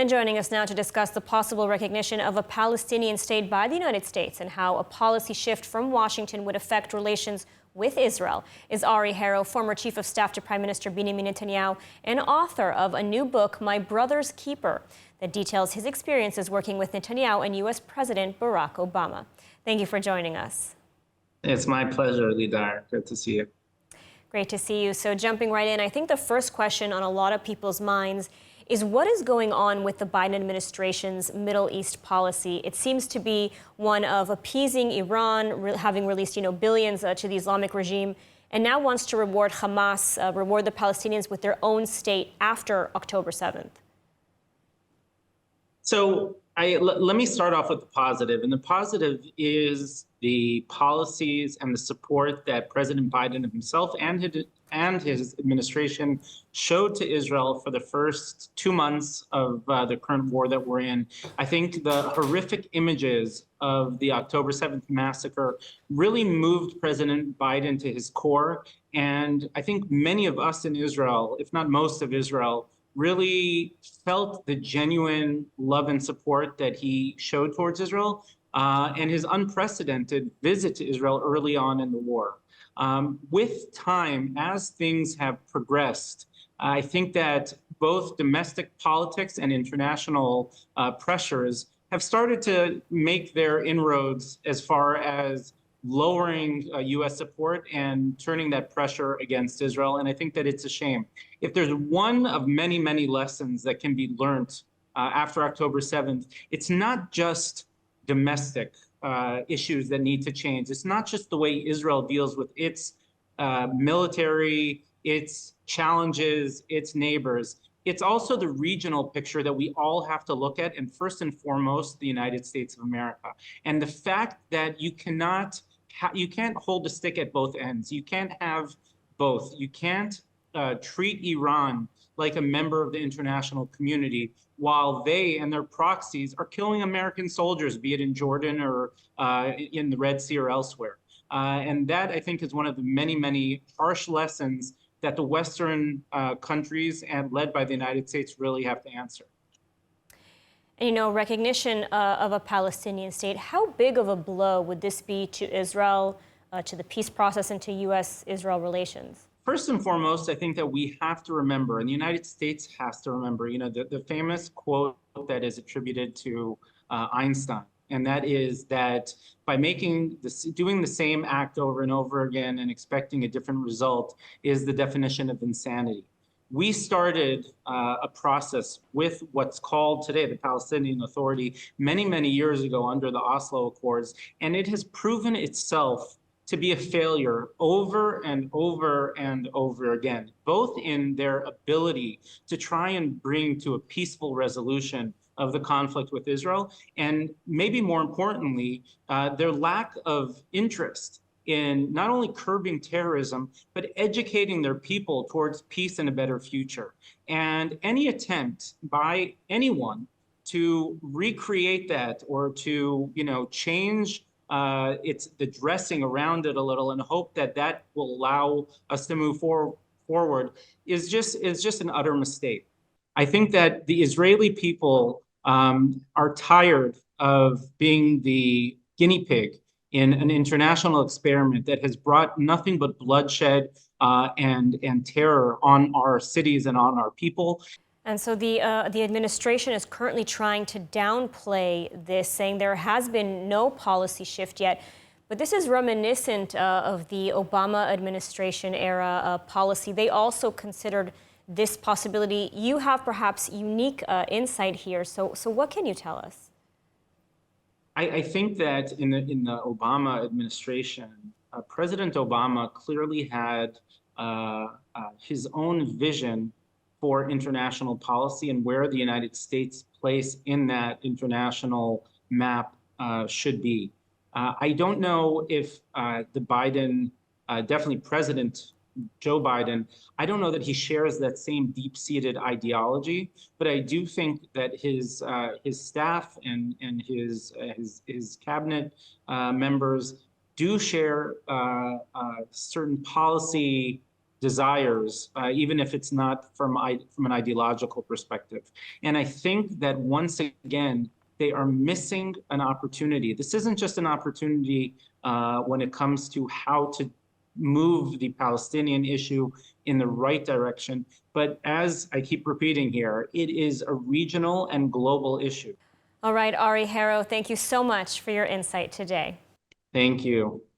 And joining us now to discuss the possible recognition of a Palestinian state by the United States and how a policy shift from Washington would affect relations with Israel is Ari Harrow, former chief of staff to Prime Minister Benjamin Netanyahu and author of a new book, My Brother's Keeper, that details his experiences working with Netanyahu and U.S. President Barack Obama. Thank you for joining us. It's my pleasure, Lidar. Good to see you. Great to see you. So jumping right in, I think the first question on a lot of people's minds is what is going on with the Biden administration's Middle East policy? It seems to be one of appeasing Iran, having released billions to the Islamic regime, and now wants to reward Hamas, reward the Palestinians with their own state after October 7th. So let me start off with the positive. And the positive is the policies and the support that President Biden himself and his administration showed to Israel for the first 2 months of the current war that we're in. I think the horrific images of the October 7th massacre really moved President Biden to his core. And I think many of us in Israel, if not most of Israel, really felt the genuine love and support that he showed towards Israel and his unprecedented visit to Israel early on in the war. With time, as things have progressed, I think that both domestic politics and international pressures have started to make their inroads as far as lowering U.S. support and turning that pressure against Israel. And I think that it's a shame. If there's one of many, many lessons that can be learned after October 7th, it's not just domestic issues that need to change. It's not just the way Israel deals with its military, its challenges, its neighbors. It's also the regional picture that we all have to look at, and first and foremost, the United States of America. And the fact that you can't hold a stick at both ends. You can't have both. You can't treat Iran like a member of the international community while they and their proxies are killing American soldiers, be it in Jordan or in the Red Sea or elsewhere. And that, I think, is one of the many, many harsh lessons that the Western countries and led by the United States really have to answer. And, recognition of a Palestinian state, how big of a blow would this be to Israel, to the peace process, and to U.S.-Israel relations? First and foremost, I think that we have to remember, and the United States has to remember, the famous quote that is attributed to Einstein, and that is that by doing the same act over and over again and expecting a different result is the definition of insanity. We started a process with what's called today the Palestinian Authority many, many years ago under the Oslo Accords, and it has proven itself to be a failure over and over and over again, both in their ability to try and bring to a peaceful resolution of the conflict with Israel, and maybe more importantly, their lack of interest in not only curbing terrorism, but educating their people towards peace and a better future. And any attempt by anyone to recreate that or to, change the dressing around it a little and hope that that will allow us to move forward is just an utter mistake. I think that the Israeli people are tired of being the guinea pig in an international experiment that has brought nothing but bloodshed and terror on our cities and on our people. And so the administration is currently trying to downplay this, saying there has been no policy shift yet. But this is reminiscent of the Obama administration era policy. They also considered this possibility. You have perhaps unique insight here. So what can you tell us? I think that in the Obama administration, President Obama clearly had his own vision for international policy and where the United States' place in that international map should be. I don't know if the Biden, definitely President Joe Biden, I don't know that he shares that same deep-seated ideology, but I do think that his staff and his cabinet members do share certain policy desires, even if it's not from an ideological perspective. And I think that once again, they are missing an opportunity. This isn't just an opportunity when it comes to how to move the Palestinian issue in the right direction, but as I keep repeating here, it is a regional and global issue. All right, Ari Harrow, thank you so much for your insight today. Thank you.